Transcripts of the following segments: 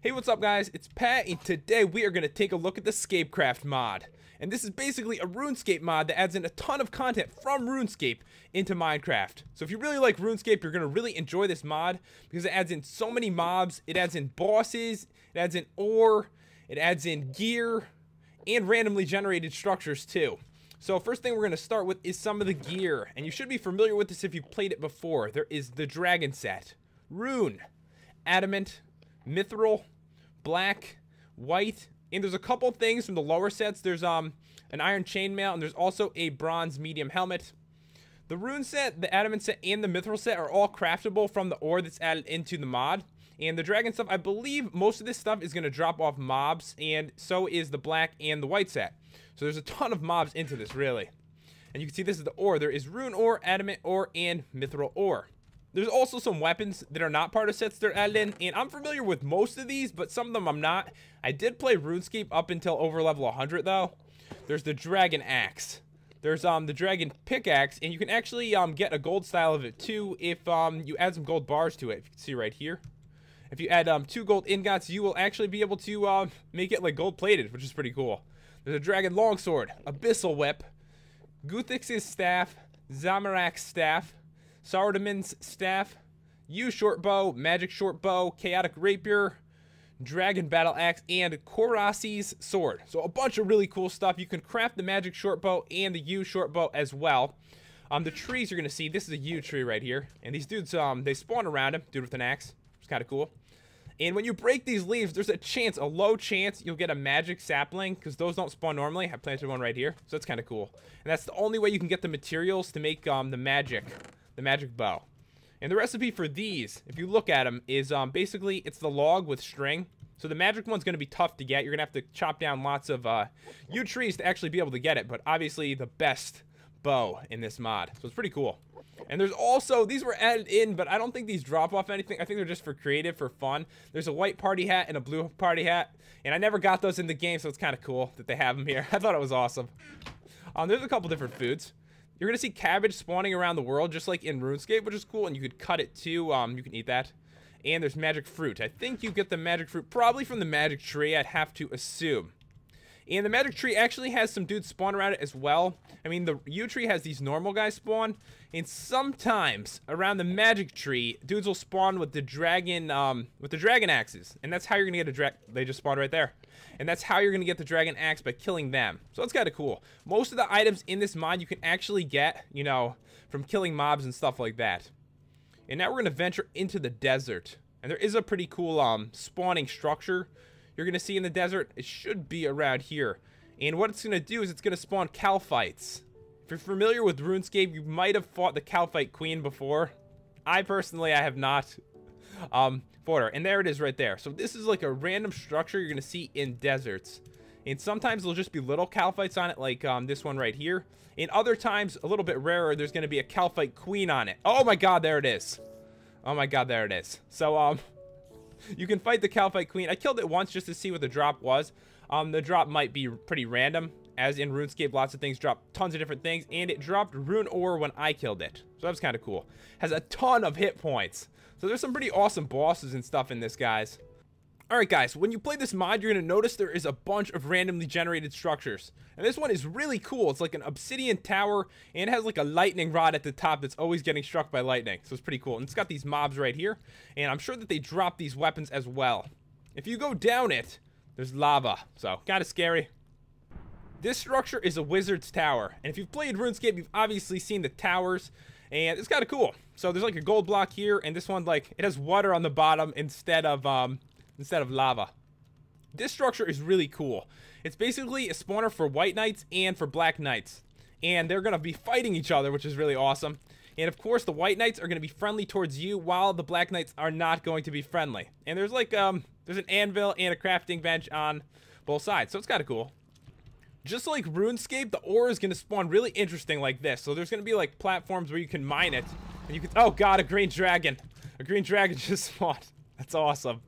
Hey, what's up guys? It's Pat, and today we are going to take a look at the ScapeCraft mod. And this is basically a Runescape mod that adds in a ton of content from Runescape into Minecraft. So if you really like Runescape, you're going to really enjoy this mod because it adds in so many mobs, it adds in bosses, it adds in ore, it adds in gear, and randomly generated structures too. So first thing we're going to start with is some of the gear, and you should be familiar with this if you've played it before. There is the dragon set, rune, adamant, mithril, black, white, and there's a couple things from the lower sets. There's an iron chainmail, and there's also a bronze medium helmet. The rune set, the adamant set, and the mithril set are all craftable from the ore that's added into the mod. And the dragon stuff, I believe most of this stuff is going to drop off mobs, and so is the black and the white set. So there's a ton of mobs into this, really. And you can see this is the ore. There is rune ore, adamant ore, and mithril ore. There's also some weapons that are not part of sets that are added in, and I'm familiar with most of these, but some of them I'm not. I did play RuneScape up until over level 100, though. There's the dragon axe. There's the dragon pickaxe, and you can actually get a gold style of it, too, if you add some gold bars to it. If you can see right here. If you add 2 gold ingots, you will actually be able to make it like gold-plated, which is pretty cool. There's a dragon longsword, abyssal whip, Guthix's staff, Zamarak's staff, Sardaman's staff, Yew short bow, magic short bow, chaotic rapier, dragon battle axe, and Korasi's sword. So a bunch of really cool stuff. You can craft the magic short bow and the yew short bow as well. The trees you're gonna see, this is a yew tree right here, and these dudes they spawn around him, dude with an axe. It's kind of cool. And when you break these leaves, there's a chance, a low chance, you'll get a magic sapling, because those don't spawn normally. I planted one right here, so that's kind of cool. And that's the only way you can get the materials to make the magic bow. And the recipe for these, if you look at them, is basically it's the log with string. So the magic one's going to be tough to get. You're going to have to chop down lots of yew trees to actually be able to get it. But obviously the best bow in this mod. So it's pretty cool. And there's also, these were added in, but I don't think these drop off anything. I think they're just for creative, for fun. There's a white party hat and a blue party hat. And I never got those in the game, so it's kind of cool that they have them here. I thought it was awesome. There's a couple different foods. You're going to see cabbage spawning around the world, just like in RuneScape, which is cool. And you could cut it too. You can eat that. And there's magic fruit. I think you get the magic fruit probably from the magic tree, I'd have to assume. And the magic tree actually has some dudes spawn around it as well. I mean, the yew tree has these normal guys spawn. And sometimes around the magic tree, dudes will spawn with the dragon axes. And that's how you're going to get they just spawned right there. And that's how you're going to get the dragon axe, by killing them. So that's kind of cool. Most of the items in this mod you can actually get, you know, from killing mobs and stuff like that. And now we're going to venture into the desert. And there is a pretty cool spawning structure you're going to see in the desert. It should be around here. And what it's going to do is it's going to spawn Calphites. If you're familiar with RuneScape, you might have fought the Calphite Queen before. I have not fought her. And there it is right there. So this is like a random structure you're going to see in deserts. And sometimes there'll just be little Calphites on it, like this one right here. And other times, a little bit rarer, there's going to be a Calphite Queen on it. Oh my god, there it is. Oh my god, there it is. So, you can fight the Calphite Queen. I killed it once just to see what the drop was. The drop might be pretty random. As in RuneScape, lots of things drop tons of different things. And it dropped rune ore when I killed it. So that was kind of cool. Has a ton of hit points. So there's some pretty awesome bosses and stuff in this, guys. Alright guys, when you play this mod, you're going to notice there is a bunch of randomly generated structures. And this one is really cool. It's like an obsidian tower, and it has like a lightning rod at the top that's always getting struck by lightning. So it's pretty cool. And it's got these mobs right here, and I'm sure that they drop these weapons as well. If you go down it, there's lava. So, kind of scary. This structure is a wizard's tower. And if you've played RuneScape, you've obviously seen the towers, and it's kind of cool. So there's like a gold block here, and this one, like, it has water on the bottom instead of lava. This structure is really cool. It's basically a spawner for white knights and for black knights. And they're going to be fighting each other, which is really awesome. And of course, the white knights are going to be friendly towards you, while the black knights are not going to be friendly. And there's like, there's an anvil and a crafting bench on both sides. So it's kind of cool. Just like RuneScape, the ore is going to spawn really interesting like this. So there's going to be like platforms where you can mine it. And you can, oh god, a green dragon. A green dragon just spawned. That's awesome.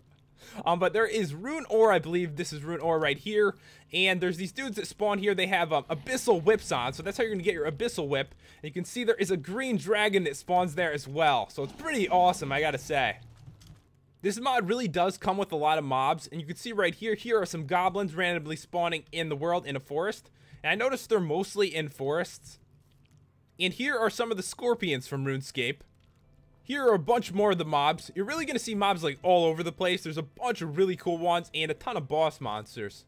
But there is rune ore, I believe this is rune ore right here, and there's these dudes that spawn here. They have abyssal whips on, so that's how you're gonna get your abyssal whip. And you can see there is a green dragon that spawns there as well, so it's pretty awesome, I gotta say. This mod really does come with a lot of mobs, and you can see right here, here are some goblins randomly spawning in the world in a forest. And I noticed they're mostly in forests. And here are some of the scorpions from RuneScape. Here are a bunch more of the mobs. You're really going to see mobs like all over the place. There's a bunch of really cool ones and a ton of boss monsters.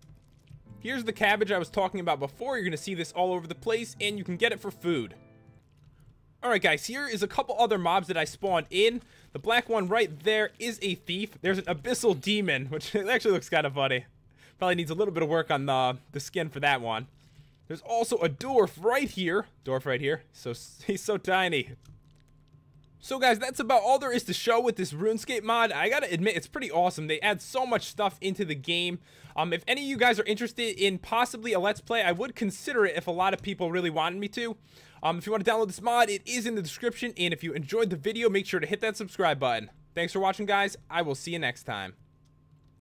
Here's the cabbage I was talking about before. You're going to see this all over the place, and you can get it for food. Alright guys, here is a couple other mobs that I spawned in. The black one right there is a thief. There's an abyssal demon, which actually looks kind of funny. Probably needs a little bit of work on the skin for that one. There's also a dwarf right here. So he's so tiny. So guys, that's about all there is to show with this RuneScape mod. I gotta admit, it's pretty awesome. They add so much stuff into the game. If any of you guys are interested in possibly a Let's Play, I would consider it if a lot of people really wanted me to. If you want to download this mod, it is in the description. And if you enjoyed the video, make sure to hit that subscribe button. Thanks for watching, guys. I will see you next time.